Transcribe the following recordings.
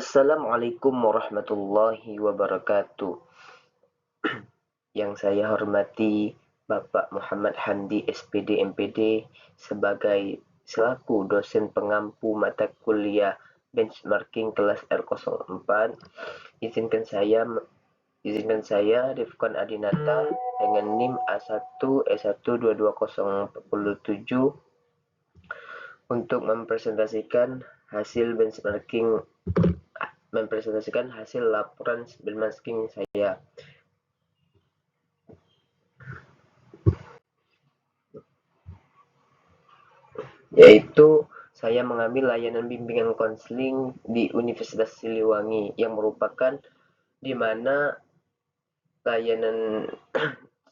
Assalamualaikum warahmatullahi wabarakatuh. Yang saya hormati Bapak Muhammad Handi SPD MPD selaku dosen pengampu mata kuliah benchmarking kelas R04. Izinkan saya Rifkon Adinata dengan NIM A1E1224047 untuk mempresentasikan hasil laporan benchmarking saya. Yaitu saya mengambil layanan bimbingan konseling di Universitas Siliwangi yang merupakan di mana layanan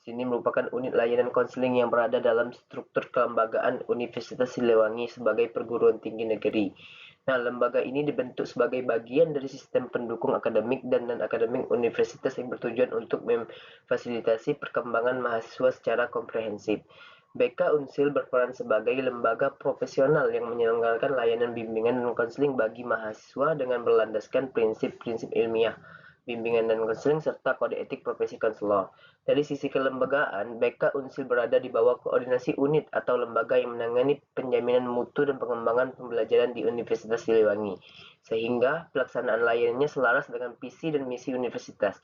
sini merupakan unit layanan konseling yang berada dalam struktur kelembagaan Universitas Siliwangi sebagai perguruan tinggi negeri. Nah, lembaga ini dibentuk sebagai bagian dari sistem pendukung akademik dan non-akademik universitas yang bertujuan untuk memfasilitasi perkembangan mahasiswa secara komprehensif. BK Unsil berperan sebagai lembaga profesional yang menyelenggarakan layanan bimbingan dan konseling bagi mahasiswa dengan berlandaskan prinsip-prinsip ilmiah, bimbingan dan konseling, serta kode etik profesi konselor. Dari sisi kelembagaan, BK Unsil berada di bawah koordinasi unit atau lembaga yang menangani penjaminan mutu dan pengembangan pembelajaran di Universitas Siliwangi, sehingga pelaksanaan layanannya selaras dengan visi dan misi universitas.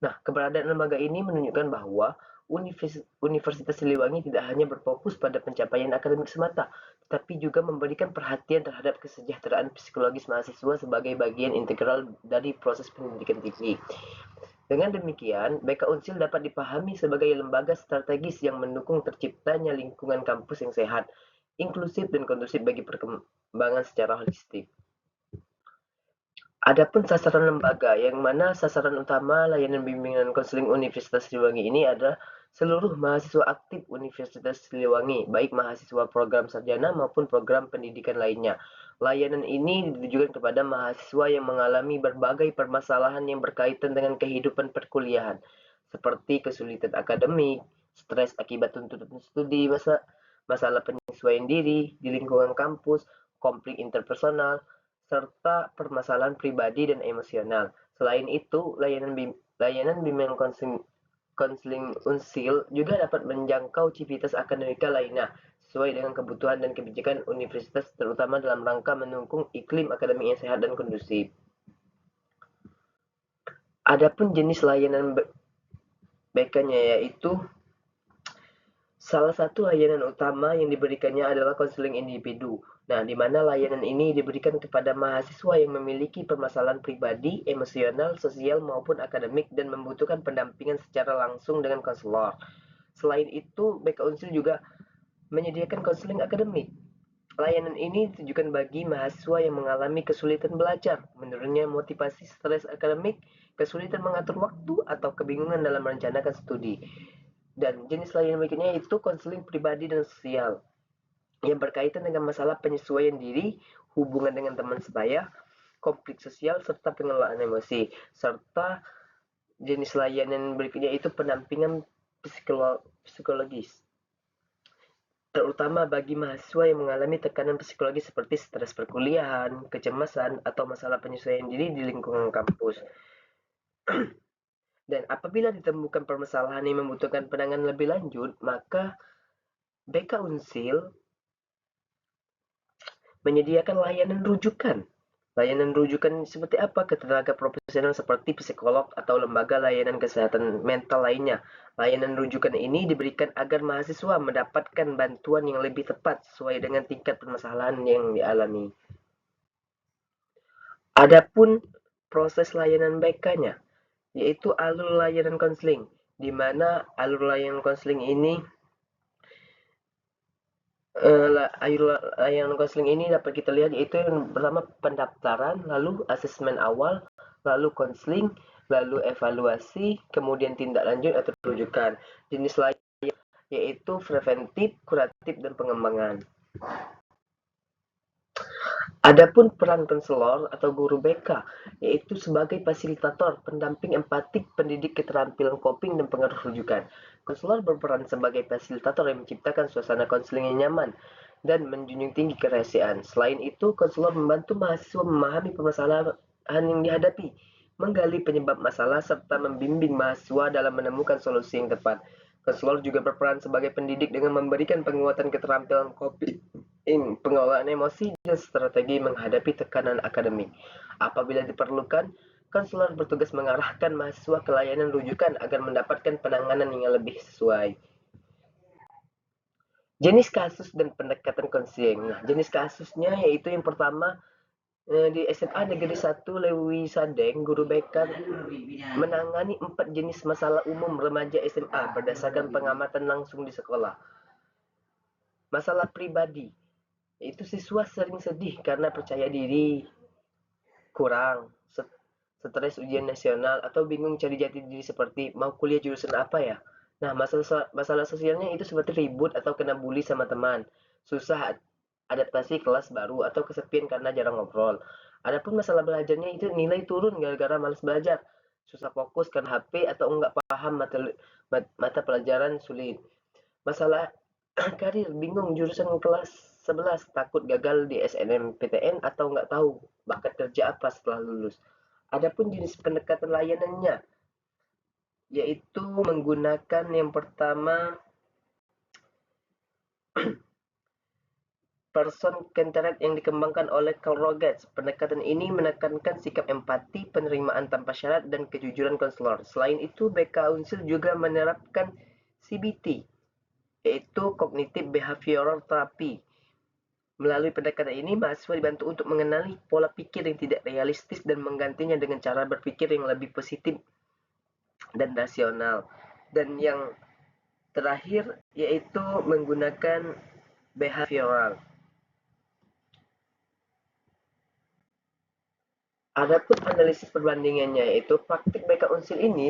Nah, keberadaan lembaga ini menunjukkan bahwa Universitas Siliwangi tidak hanya berfokus pada pencapaian akademik semata, tetapi juga memberikan perhatian terhadap kesejahteraan psikologis mahasiswa sebagai bagian integral dari proses pendidikan tinggi. Dengan demikian, BK Unsil dapat dipahami sebagai lembaga strategis yang mendukung terciptanya lingkungan kampus yang sehat, inklusif, dan kondusif bagi perkembangan secara holistik. Adapun sasaran lembaga, yang mana sasaran utama layanan bimbingan konseling Universitas Siliwangi ini adalah seluruh mahasiswa aktif Universitas Siliwangi, baik mahasiswa program sarjana maupun program pendidikan lainnya. Layanan ini ditujukan kepada mahasiswa yang mengalami berbagai permasalahan yang berkaitan dengan kehidupan perkuliahan, seperti kesulitan akademik, stres akibat tuntutan studi, masalah penyesuaian diri di lingkungan kampus, konflik interpersonal, serta permasalahan pribadi dan emosional. Selain itu, layanan bimbingan konseling Unsil juga dapat menjangkau civitas akademika lainnya sesuai dengan kebutuhan dan kebijakan universitas, terutama dalam rangka mendukung iklim akademik yang sehat dan kondusif. Adapun jenis layanan BK-nya yaitu salah satu layanan utama yang diberikannya adalah konseling individu. Nah, di mana layanan ini diberikan kepada mahasiswa yang memiliki permasalahan pribadi, emosional, sosial, maupun akademik dan membutuhkan pendampingan secara langsung dengan konselor. Selain itu, BK Unsil juga menyediakan konseling akademik. Layanan ini ditujukan bagi mahasiswa yang mengalami kesulitan belajar, menurunnya motivasi, stres akademik, kesulitan mengatur waktu, atau kebingungan dalam merencanakan studi. Dan jenis layanan berikutnya yaitu konseling pribadi dan sosial yang berkaitan dengan masalah penyesuaian diri, hubungan dengan teman sebaya, konflik sosial, serta pengelolaan emosi. Serta jenis layanan berikutnya itu pendampingan psikologis, terutama bagi mahasiswa yang mengalami tekanan psikologis seperti stres perkuliahan, kecemasan, atau masalah penyesuaian diri di lingkungan kampus. Dan apabila ditemukan permasalahan yang membutuhkan penanganan lebih lanjut, maka BK Unsil menyediakan layanan rujukan. Layanan rujukan seperti apa? Ke tenaga profesional seperti psikolog atau lembaga layanan kesehatan mental lainnya. Layanan rujukan ini diberikan agar mahasiswa mendapatkan bantuan yang lebih tepat sesuai dengan tingkat permasalahan yang dialami. Adapun proses layanan BK-nya, yaitu alur layanan konseling, di mana alur layanan konseling ini layanan konseling ini dapat kita lihat yaitu yang pertama pendaftaran, lalu asesmen awal, lalu konseling, lalu evaluasi, kemudian tindak lanjut atau rujukan. Jenis layanan yaitu preventif, kuratif, dan pengembangan. Adapun peran konselor atau guru BK yaitu sebagai fasilitator, pendamping empatik, pendidik keterampilan coping, dan pengaruh rujukan. Konselor berperan sebagai fasilitator yang menciptakan suasana konseling yang nyaman dan menjunjung tinggi kerahasiaan. Selain itu, konselor membantu mahasiswa memahami yang dihadapi, menggali penyebab masalah, serta membimbing mahasiswa dalam menemukan solusi yang tepat. Konselor juga berperan sebagai pendidik dengan memberikan penguatan keterampilan coping, pengelolaan emosi, dan strategi menghadapi tekanan akademik. Apabila diperlukan, konselor bertugas mengarahkan mahasiswa ke layanan rujukan agar mendapatkan penanganan yang lebih sesuai. Jenis kasus dan pendekatan konseling. Nah, jenis kasusnya yaitu yang pertama di SMA Negeri 1 Lewi Sadeng, guru BK menangani 4 jenis masalah umum remaja SMA berdasarkan pengamatan langsung di sekolah. Masalah pribadi, itu siswa sering sedih karena percaya diri kurang, stres ujian nasional, atau bingung cari jati diri seperti mau kuliah jurusan apa ya. Nah, masalah sosialnya itu seperti ribut atau kena bully sama teman, susah adaptasi kelas baru, atau kesepian karena jarang ngobrol. Adapun masalah belajarnya itu nilai turun gara-gara malas belajar, susah fokus karena HP, atau enggak paham mata pelajaran sulit. Masalah karir, bingung jurusan kelas 11, takut gagal di SNMPTN, atau nggak tahu bakat kerja apa setelah lulus. Adapun jenis pendekatan layanannya, yaitu menggunakan yang pertama person centered yang dikembangkan oleh Carl Rogers. Pendekatan ini menekankan sikap empati, penerimaan tanpa syarat, dan kejujuran konselor. Selain itu, BK Unsil juga menerapkan CBT, yaitu Cognitive Behavioral Therapy. Melalui pendekatan ini, mahasiswa dibantu untuk mengenali pola pikir yang tidak realistis dan menggantinya dengan cara berpikir yang lebih positif dan rasional. Dan yang terakhir yaitu menggunakan behavioral. Adapun analisis perbandingannya, yaitu praktik BK Unsil ini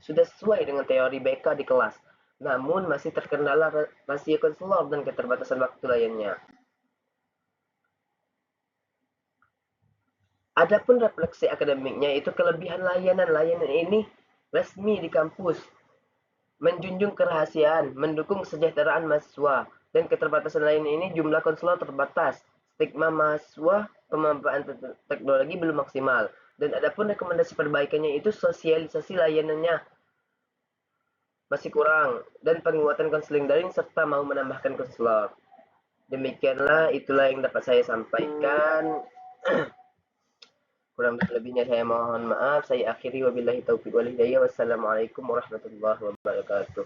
sudah sesuai dengan teori BK di kelas, namun masih terkendala rasio konselor dan keterbatasan waktu lainnya. Adapun refleksi akademiknya, itu kelebihan layanan ini resmi di kampus, menjunjung kerahasiaan, mendukung kesejahteraan mahasiswa, dan keterbatasan lain ini jumlah konselor terbatas, stigma mahasiswa, pemanfaatan teknologi belum maksimal, dan adapun rekomendasi perbaikannya itu sosialisasi layanannya masih kurang, dan penguatan konseling daring serta mau menambahkan konselor. Demikianlah, itulah yang dapat saya sampaikan. Kurang lebihnya saya mohon maaf. Saya akhiri wabillahi taufiq wal hidayah. Wassalamualaikum warahmatullahi wabarakatuh.